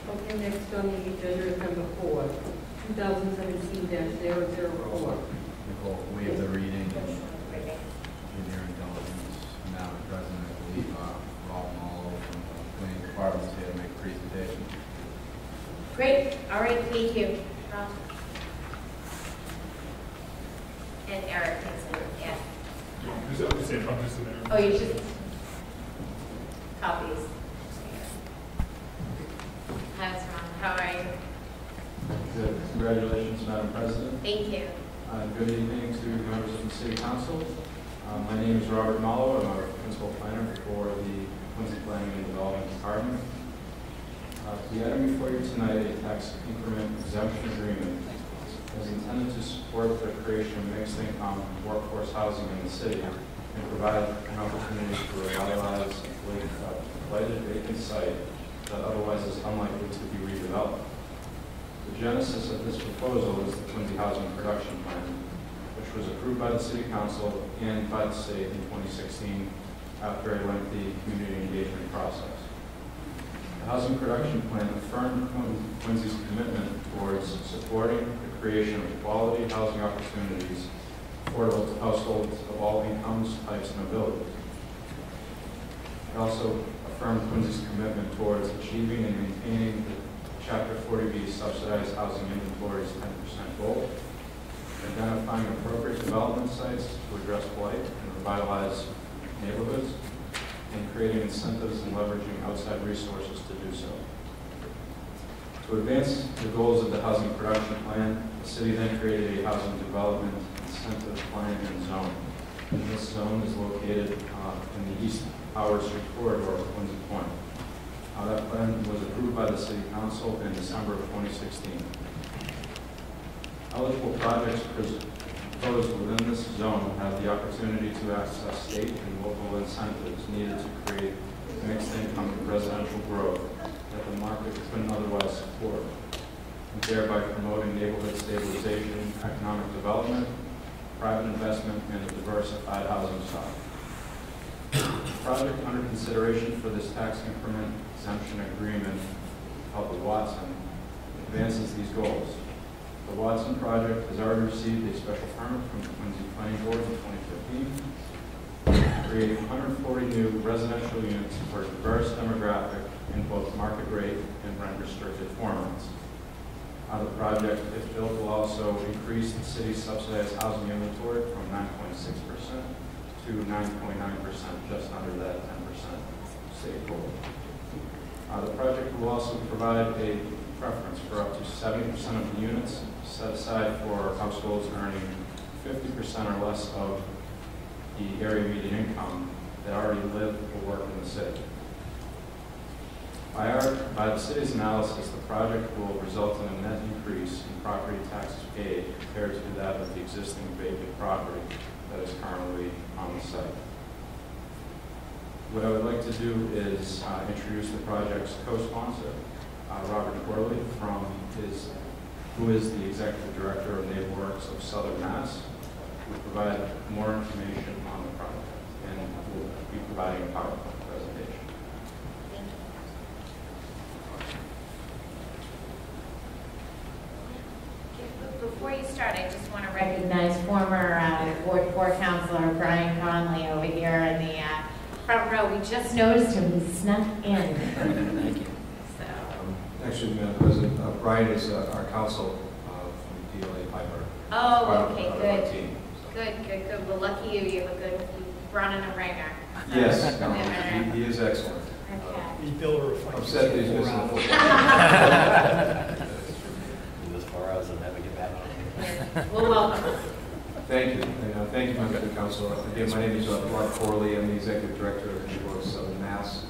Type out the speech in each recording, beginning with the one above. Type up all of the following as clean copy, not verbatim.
Okay, next on the agenda is number 4, 2017-004. Nicole, waive the reading and give your indulgence. Madam President, I believe Rob Mallow from the planning department is here to make a presentation. Great. All right. Thank you. And Eric, yeah. Oh, you should copies. Hi, Mr. Ron. How are you? Good. Congratulations, Madam President. Thank you. Good evening to members of the City Council. My name is Robert Mallow. I'm a principal planner for the Quincy Planning and Development Department. The item before you tonight, a tax increment exemption agreement, is intended to support the creation of mixed income workforce housing in the city and provide an opportunity to revitalize a blighted vacant site that otherwise is unlikely to be redeveloped. The genesis of this proposal is the Quincy Housing Production Plan, which was approved by the City Council and by the state in 2016 after a lengthy community engagement process. The Housing Production Plan affirmed Quincy's commitment towards supporting the creation of quality housing opportunities affordable to households of all incomes, types, and abilities. It also affirmed Quincy's commitment towards achieving and maintaining the Chapter 40B subsidized housing inventory's 10% goal, identifying appropriate development sites to address blight and revitalize neighborhoods, and creating incentives and leveraging outside resources to do so. To advance the goals of the Housing Production Plan, the city then created a housing development incentive plan and zone. And this zone is located in the East Howard Street corridor of Quincy Point. That plan was approved by the City Council in December of 2016. Eligible projects proposed within this zone have the opportunity to access state and local incentives needed to create mixed income residential growth that the market couldn't otherwise support, and thereby promoting neighborhood stabilization, economic development, private investment, and a diversified housing stock. The project under consideration for this tax increment exemption agreement, called the Watson, advances these goals. The Watson project has already received a special permit from the Quincy Planning Board in 2015 to create 140 new residential units for a diverse demographic in both market rate and rent restricted formats. The project, if built, will also increase the city's subsidized housing inventory from 9.6% to 9.9%, just under that 10% state goal. The project will also provide a preference for up to 70% of the units set aside for households earning 50% or less of the area median income that already live or work in the city. By the city's analysis, the project will result in a net increase in property taxes paid compared to that of the existing vacant property that is currently on the site. What I would like to do is introduce the project's co-sponsor, Robert Corley, who is the Executive Director of NeighborWorks of Southern Mass, who will provide more information on the project and will be providing a PowerPoint presentation. Before you start, I just want to recognize former Ward 4 Councilor Brian Conley over here in the front row. We just noticed him. He snuck in. Thank you. So. Actually, Madam President, Brian is our counsel from DLA Piper. Oh, okay, good. Team, so. Good. Well, lucky you. You have a good, you've run in a ringer. So. Yes, no, he is excellent. Okay. He's built a refinery. Upset that he's missing the football. As far as I'm having to get back on. Well, welcome. Thank you. And thank you, Members of the Council. Again, my name is Rob Corley. I'm the Executive Director of NeighborWorks of Southern Mass.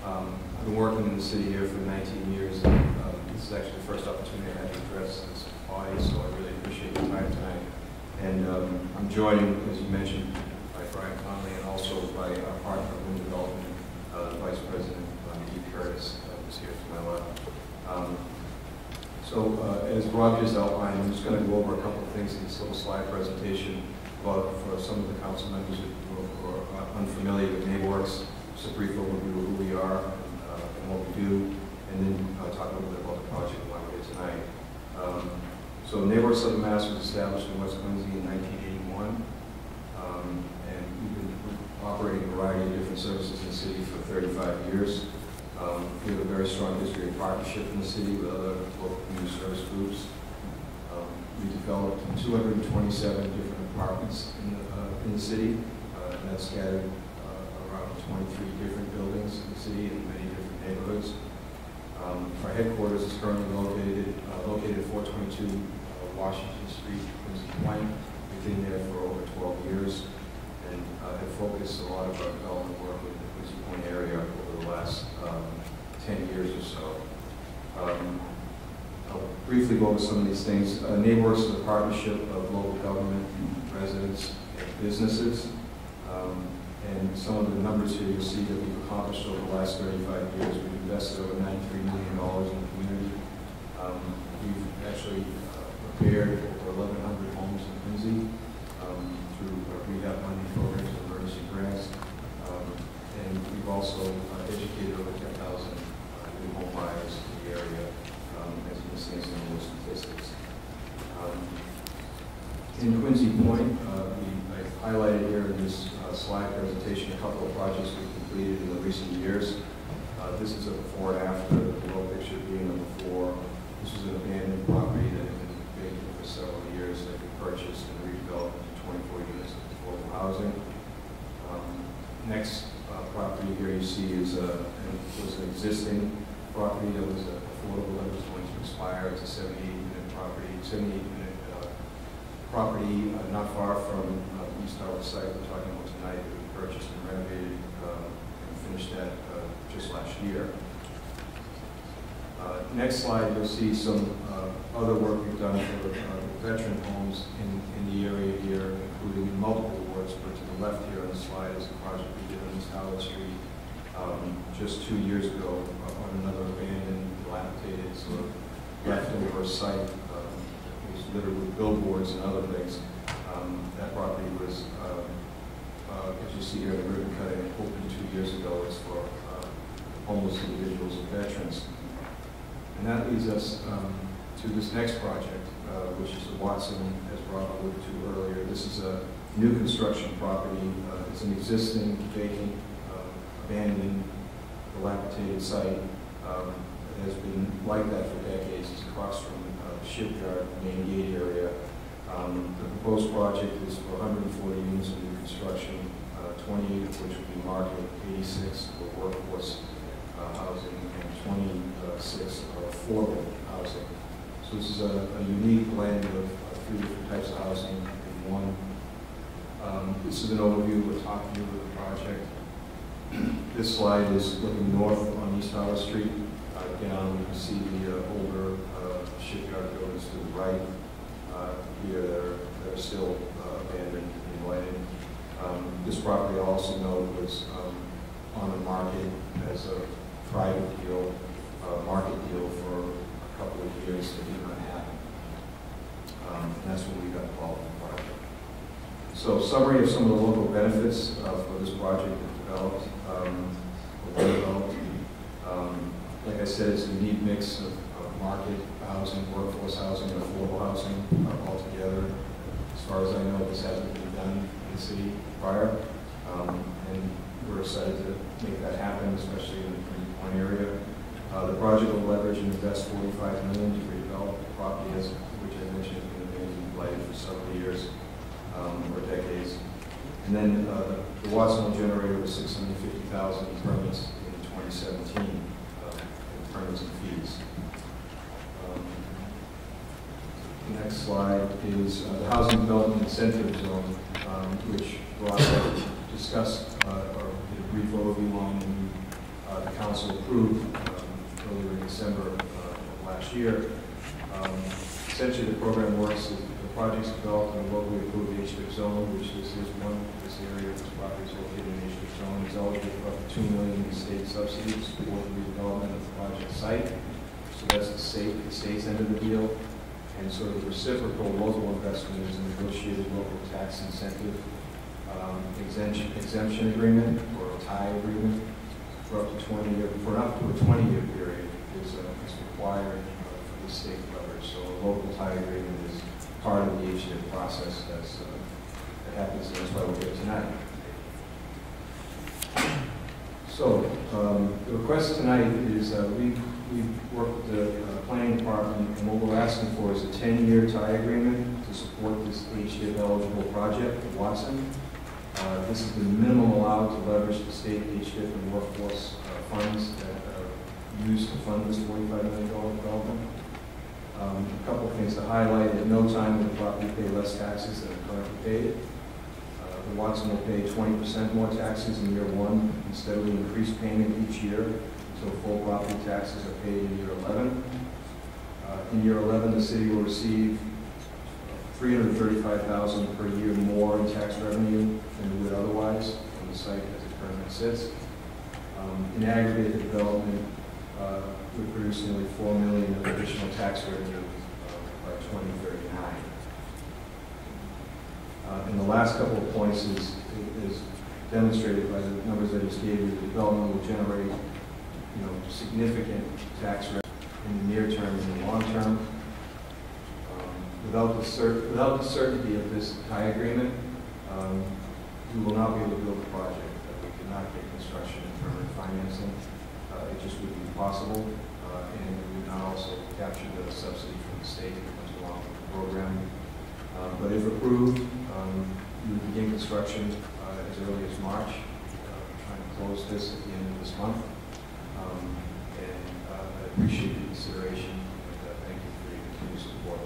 I've been working in the city here for 19 years. And, this is actually the first opportunity I had to address this audience, so I really appreciate your time tonight. And I'm joined, as you mentioned, by Brian Conley and also by our partner of Wind Development, Vice President E. Curtis, who's here to my left. So as Rob just outlined, I'm just going to go over a couple of things in this little slide presentation for some of the council members who are unfamiliar with NeighborWorks. Just a brief overview of who we are and what we do, and then talk a little bit about So Neighborhood Southern Mass was established in West Quincy in 1981, and we've been operating a variety of different services in the city for 35 years. We have a very strong history of partnership in the city with other local community service groups. We developed 227 different apartments in the city, and that's scattered around 23 different buildings in the city in many different neighborhoods. Our headquarters is currently located at 422 Washington Street, Quincy Point. We've been there for over 12 years and have focused a lot of our development work in the Quincy Point area over the last 10 years or so. I'll briefly go over some of these things. Neighborhoods is a partnership of local government, residents, and businesses. And some of the numbers here you'll see that we've accomplished over the last 35 years. We've invested over $93 million in the community. We've actually repaired over 1,100 homes in Quincy through rehab money programs and emergency grants. And we've also educated over 10,000 new home buyers in the area, as you can see in some of those statistics. In Quincy Point, I've highlighted here in this slide presentation a couple of projects we've completed in the recent years. This is a before and after, the low picture being a before. This is an abandoned property that had been vacant for several years that we purchased and redeveloped into 24 units of affordable housing. Next property here you see was an existing property that was affordable, that was going to expire. It's a 78-unit property not far from East Tower site we're talking about tonight that we purchased and renovated and finished that just last year. Next slide, you'll see some other work we've done for veteran homes in the area here, including multiple awards, but to the left here on the slide is a project we did on East Howard Street just 2 years ago on another abandoned, dilapidated, sort of leftover site. It was littered with billboards and other things. That property was, as you see here, the ribbon cutting opened 2 years ago. It's for homeless individuals and veterans. And that leads us to this next project, which is the Watson, as Rob alluded to earlier. This is a new construction property. It's an existing, vacant, abandoned, dilapidated site. It has been like that for decades. It's across from the shipyard, main gate area. The proposed project is for 140 units of new construction, 28 of which will be market, 86 for workforce housing, and 26 are affordable housing. So this is a unique blend of 3 different types of housing in one. This is an overview, a top view of the project. This slide is looking north on East Howard Street. Down, you can see the older shipyard buildings to the right. Here, they're still abandoned and lighted. This property, I also note, was on the market as a private deal, market deal for a couple of years that did not happen. And that's when we got involved in the project. So, summary of some of the local benefits for this project that developed, like I said, it's a unique mix of market housing, workforce housing, and affordable housing all together. As far as I know, this hasn't been done in the city prior, and we're excited to make that happen, especially in the Quincy Point area. The project will leverage and invest $45 million to redevelop the property, which I mentioned has been abandoned and blighted for several years or decades. And then the Watson will generate over $650,000 in permits in 2017. Permits and fees. The next slide is the Housing Development Incentive Zone, which Rob discussed or did a brief overview on when the council approved earlier in December of last year. Essentially, the program works. The project's developed in a locally approved HDIP zone, which this area, this property is located in the HDIP zone. It's eligible for up to $2 million in state subsidies for the redevelopment of the project site. So that's the state's end of the deal. And sort of reciprocal local investment is a negotiated local tax incentive exemption agreement or a tie agreement for up to 20 year, for up to a 20-year period is required for the state leverage. So a local tie agreement is part of the HDIP process as it happens, and that's why we're here tonight. So the request tonight is we worked with the planning department, and what we're asking for is a 10-year tie agreement to support this HDIP eligible project at Watson. This is the minimum allowed to leverage the state HDIP and workforce funds that are used to fund this $45 million development. A couple of things to highlight: at no time will the property pay less taxes than it currently paid. The Watson will pay 20% more taxes in year 1 and steadily increase payment each year until full property taxes are paid in year 11. In year 11, the city will receive $335,000 per year more in tax revenue than it would otherwise on the site as it currently sits. In aggregate, the development would produce nearly $4 million of additional tax revenue by 2039. And the last couple of points is demonstrated by the numbers I just gave you. The development will generate, significant tax revenue in the near term and the long term. Without the certainty of this tie agreement, we will not be able to build a project. We cannot get construction and permanent financing. It just wouldn't be possible, and we would not also capture the subsidy from the state that comes along with the program. But if approved, we would begin construction as early as March, trying to close this at the end of this month. I appreciate the consideration, and thank you for your continued support.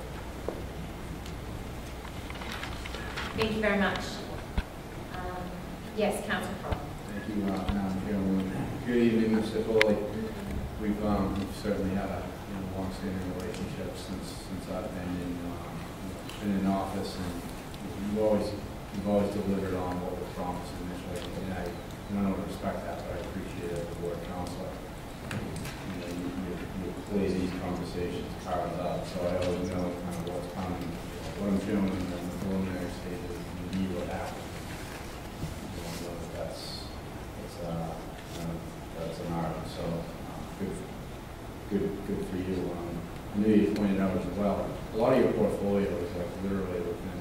Thank you very much. Yes, Councilor Crowe. Thank you, Madam Chairwoman. Good evening, Mr. Foley. We've certainly had a long-standing relationship since I've been in office, and you've always delivered on what was promised initially. And I don't respect that, but I appreciate it as a board counselor. You play these conversations cards up, so I always know kind of what's coming. What I'm showing in the preliminary stages is indeed what happened. That's an art. So good for you. I knew you pointed out as well. A lot of your portfolio is like literally within.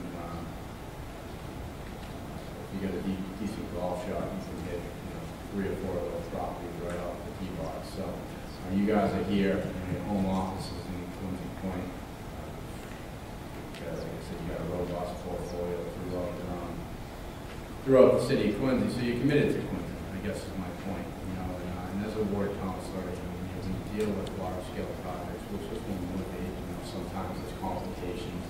If you get a decent golf shot, you can get 3 or 4 of those properties right off the tee box. So you guys are here. Your home office is in Quincy Point. Like I said, you got a robust portfolio throughout the city of Quincy. So you're committed to Quincy, I guess is my point. And as a ward counselor, when you deal with large-scale projects, which just won't motivate. Sometimes there's complications.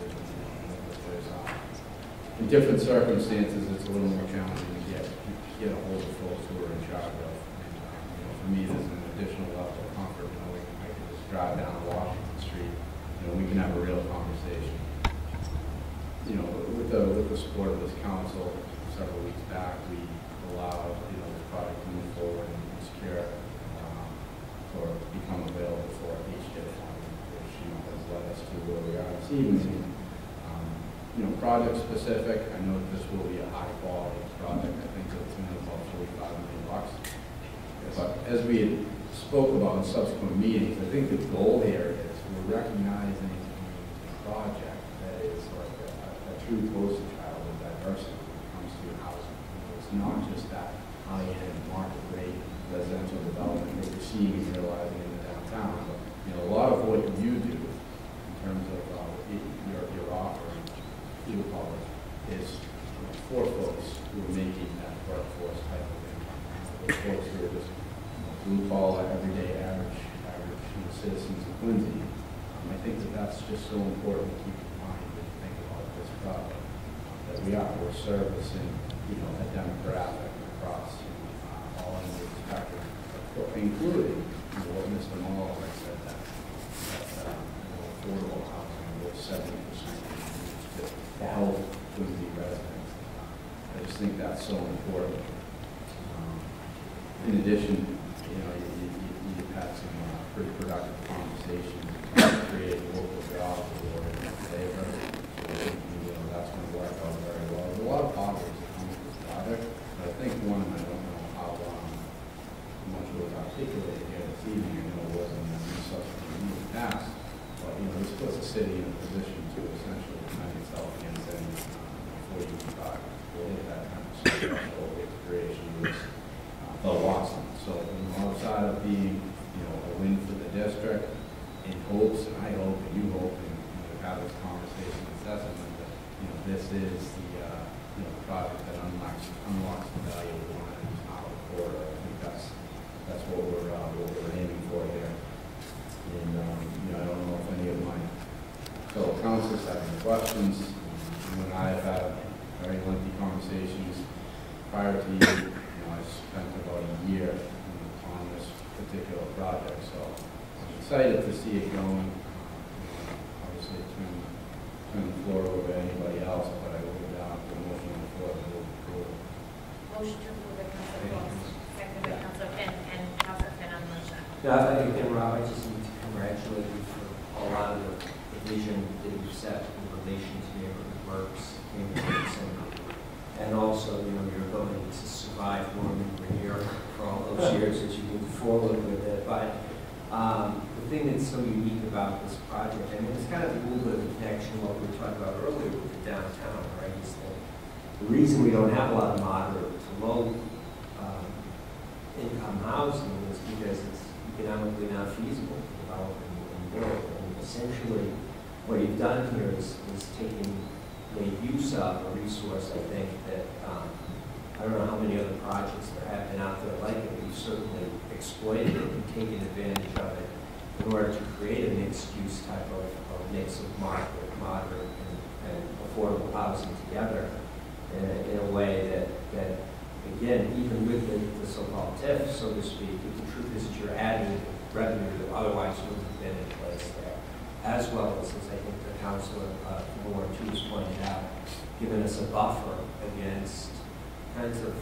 In different circumstances, it's a little more challenging to get a hold of folks who are in charge of. And, for me, there's an additional level of comfort. I can just drive down Washington Street. We can have a real conversation. With the support of this council, several weeks back, we allowed the project to move forward and secure or become available for HDIP funding, which has led us to where we are this evening. Project specific, I know that this will be a high quality project. I think it's about $45 million. But as we had spoke about in subsequent meetings, I think the goal here is we're recognizing a project that is like a true poster child of diversity when it comes to housing. It's not just that high-end market rate residential development that we're seeing and realizing in the downtown. But, a lot of what you do in terms of your offering, you call it, is for folks who are making that workforce type of income. Those folks who are just blue-collar, everyday, average citizens of Quincy. I think that's just so important to keep in mind when you think about this project. That we're servicing, a demographic across all ends of the spectrum, including what Mr. Muller said, that affordable housing was 70% to help Quincy residents. I just think that's so important. In addition, you've had some pretty productive conversations about creating local jobs or labor. So that's going to work out very well. There's a lot of positives that come with this project, but I think one, I don't know how much it was articulated here this evening. I know it wasn't in the subsequent meeting past, but city in a position to essentially defend itself against any before you will hit that 10% threshold with the creation of this Watson. So outside of being, a win for the district, in hopes, and I hope, and you hope, and we've had this conversation incessantly, that this is the project that unlocks the value of the line and not a quarter. I think that's what we're aiming for here. And I don't know if any of my fellow councilors have any questions. You and I have had very lengthy conversations prior to you. I spent about a year on this particular project, so I'm excited to see it going. Obviously, turn the floor over to anybody else, but I will put the motion on the floor to move approval. Motion to approve by Councilor Coast, seconded by Councilor Finn, and Councilor Finn on the motion. Yeah, again, Rob, I just need to congratulate you for a lot of the vision that you've set in relation to neighborhood works, and also, your ability to survive more than a year for all those years as you move forward with it. But the thing that's so unique about this project, and it's kind of a little bit of a connection to what we were talking about earlier with the downtown, right, is that the reason we don't have a lot of moderate to low income housing is because it's economically not feasible to develop and build. And essentially, what you've done here is made use of a resource, I think, that I don't know how many other projects there have been out there like it, but you've certainly exploited it and taken advantage of it in order to create a mixed-use type of mix of moderate, and affordable housing together in a way that again, even with the so-called TIF, so to speak, the truth is that you're adding revenue that otherwise wouldn't have been in place there, as well as I think the councilor from Ward 2 has pointed out, giving us a buffer against kinds of,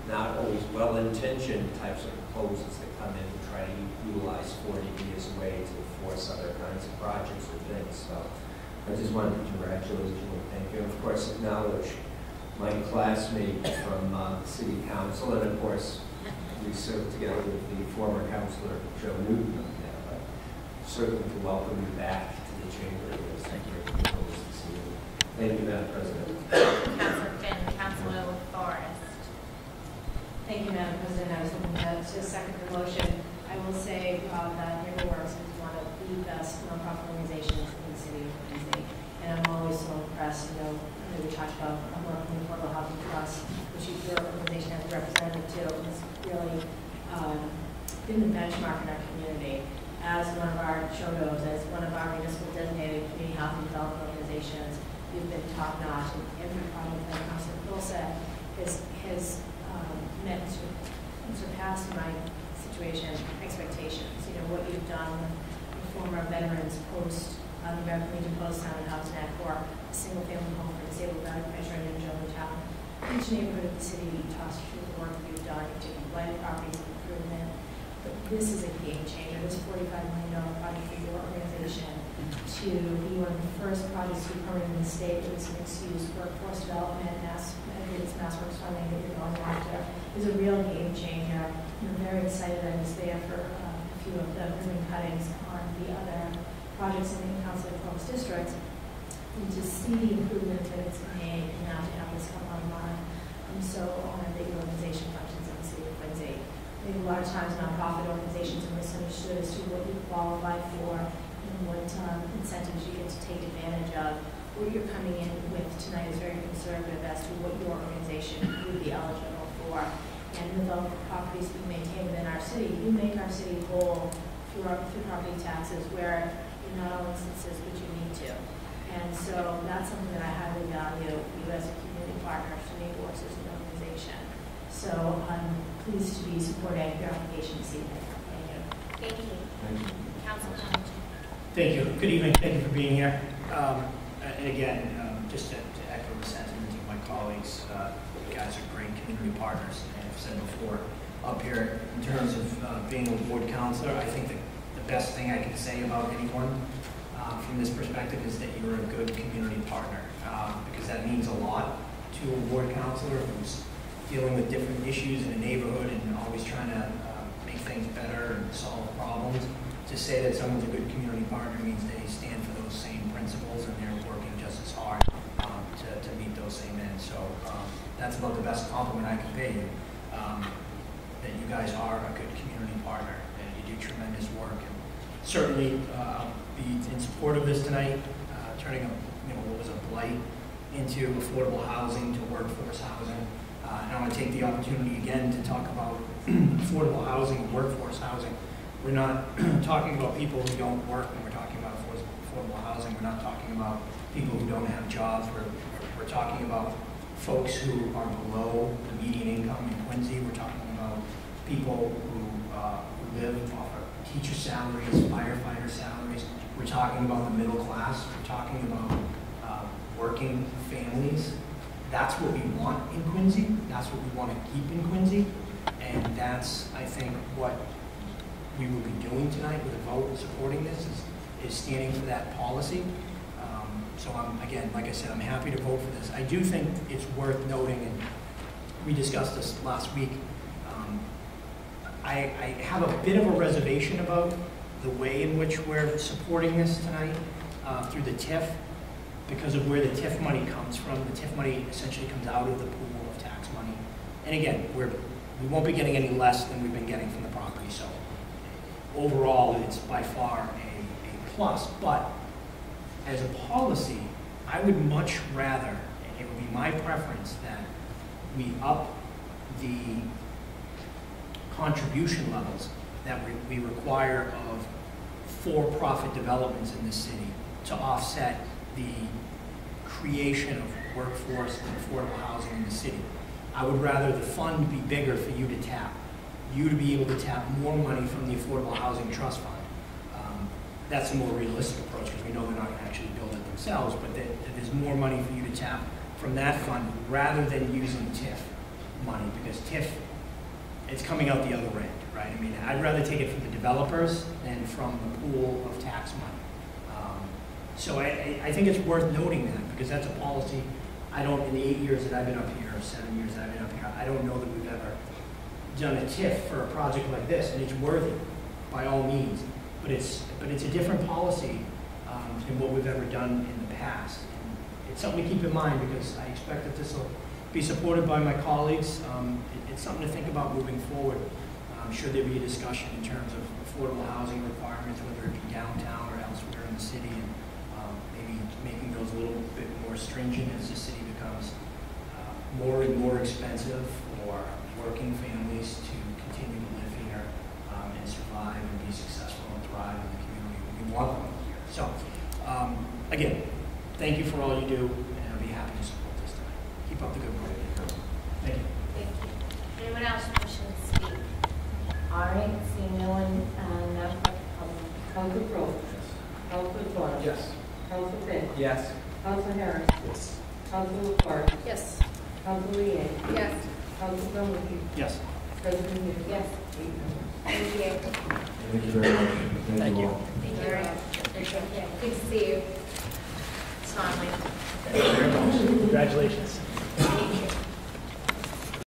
not always well-intentioned types of proposals that come in to try to utilize 40B as a way to force other kinds of projects or things. So I just wanted to congratulate you and thank you. And of course, acknowledge my classmate from the city council, and of course, we served together with the former councilor, Joe Newton. But certainly to welcome you back to the chamber. Thank you. Thank you, Madam President. Councilor Finn, Councilor Forrest. Thank you, Madam President. I was looking to second the motion. I will say that Neighbor Works is one of the best nonprofit organizations in the city of Quincy. And I'm always so impressed, we talked about working with Affordable Housing Trust, which your organization has a representative to, has really been the benchmark in our community. As one of our SHODOs, as one of our municipal designated community housing development organizations, you've been top-notch, and every project that Councilor Phil said has met and surpassed my situation expectations. What you've done with former veterans post the American Legion Post Town and House Net for a single-family home for disabled veteran in Town. Each neighborhood of the city talks through the work that you've done. You've taken blighted properties and improvement. But this is a game changer. This $45 million project for your organization to be one of the first projects to be permanent in the state with this mixed-use workforce development, mass works funding that you're going after is a real game changer. I'm very excited. I was there for a few of the ribbon cuttings on the other projects in the Council of Coast District, and to see the improvement that it's made and now to have this come online. I'm so honored that your organization functions in the city of Quincy. I think a lot of times nonprofit organizations are misunderstood as to what you qualify for and what incentives you get to take advantage of. What you're coming in with tonight is very conservative as to what your organization would be eligible for. And with all the properties we maintain within our city, you make our city whole through property taxes where in not all instances would you need to. And so that's something that I highly value you as a community partner to Neighbor Works as an organization. So I'm pleased to be supporting your application this evening. Thank you. Thank you. Thank you. Councilor. Thank you. Good evening. Thank you for being here. And again, just to echo the sentiments of my colleagues, you guys are great community partners. And I've said before up here, in terms of being a ward counselor, I think that the best thing I can say about anyone from this perspective is that you're a good community partner, because that means a lot to a ward counselor who's dealing with different issues in a neighborhood and always trying to make things better and solve problems. to say that someone's a good community partner means they stand for those same principles and they're working just as hard to meet those same ends. So that's about the best compliment I can pay you, that you guys are a good community partner and you do tremendous work. And certainly I'll be in support of this tonight, turning what was a blight into affordable housing to workforce housing. And I want to take the opportunity again to talk about affordable housing and workforce housing. We're not talking about people who don't work when we're talking about affordable housing. We're not talking about people who don't have jobs. We're talking about folks who are below the median income in Quincy. We're talking about people who live off of teacher salaries, firefighter salaries. We're talking about the middle class. We're talking about working families. That's what we want in Quincy. That's what we want to keep in Quincy. And that's, I think, what we will be doing tonight with a vote supporting this is standing for that policy. So I'm, again, like I said, I'm happy to vote for this. I do think it's worth noting, and we discussed this last week, I have a bit of a reservation about the way in which we're supporting this tonight through the TIF, because of where the TIF money comes from. The TIF money essentially comes out of the pool of tax money. And again, we won't be getting any less than we've been getting from the property. So overall, it's by far a plus. But as a policy, I would much rather, and it would be my preference, that we up the contribution levels that we require of for-profit developments in this city to offset the creation of workforce and affordable housing in the city. I would rather the fund be bigger for you to tap. You to be able to tap more money from the Affordable Housing Trust Fund. That's a more realistic approach because we know they're not going to actually build it themselves, but that there's more money for you to tap from that fund rather than using TIF money, because TIF, it's coming out the other end, right? I mean, I'd rather take it from the developers than from the pool of tax money. So I think it's worth noting that, because that's a policy. In the 8 years that I've been up here, or 7 years that I've been up here, I don't know that we've ever done a TIF for a project like this, and it's worthy by all means. But it's a different policy than what we've ever done in the past. And it's something to keep in mind, because I expect that this will be supported by my colleagues. It's something to think about moving forward. Should there be a discussion in terms of affordable housing requirements, whether it be downtown or elsewhere in the city, and maybe making those a little bit more stringent as the city becomes more and more expensive for working families to continue to live here and survive and be successful and thrive in the community we want them here. So, again, thank you for all you do, and I'll be happy to support this tonight. Keep up the good work. Thank you. Thank you. Anyone else wishing to speak? All right, seeing no one, now Council Crowe. Council Torres. Yes. Council Finn. Yes. Council Harris. Yes. Council LaFars. Yes. Council Leeang. Yes. Council Calhoun. Yes. President Hughes. Yes. 8 members. Thank you. Thank you very much. Thank you. all. Thank you very much. Appreciate it. Good to see you. Smiley. Thank you very much. Congratulations.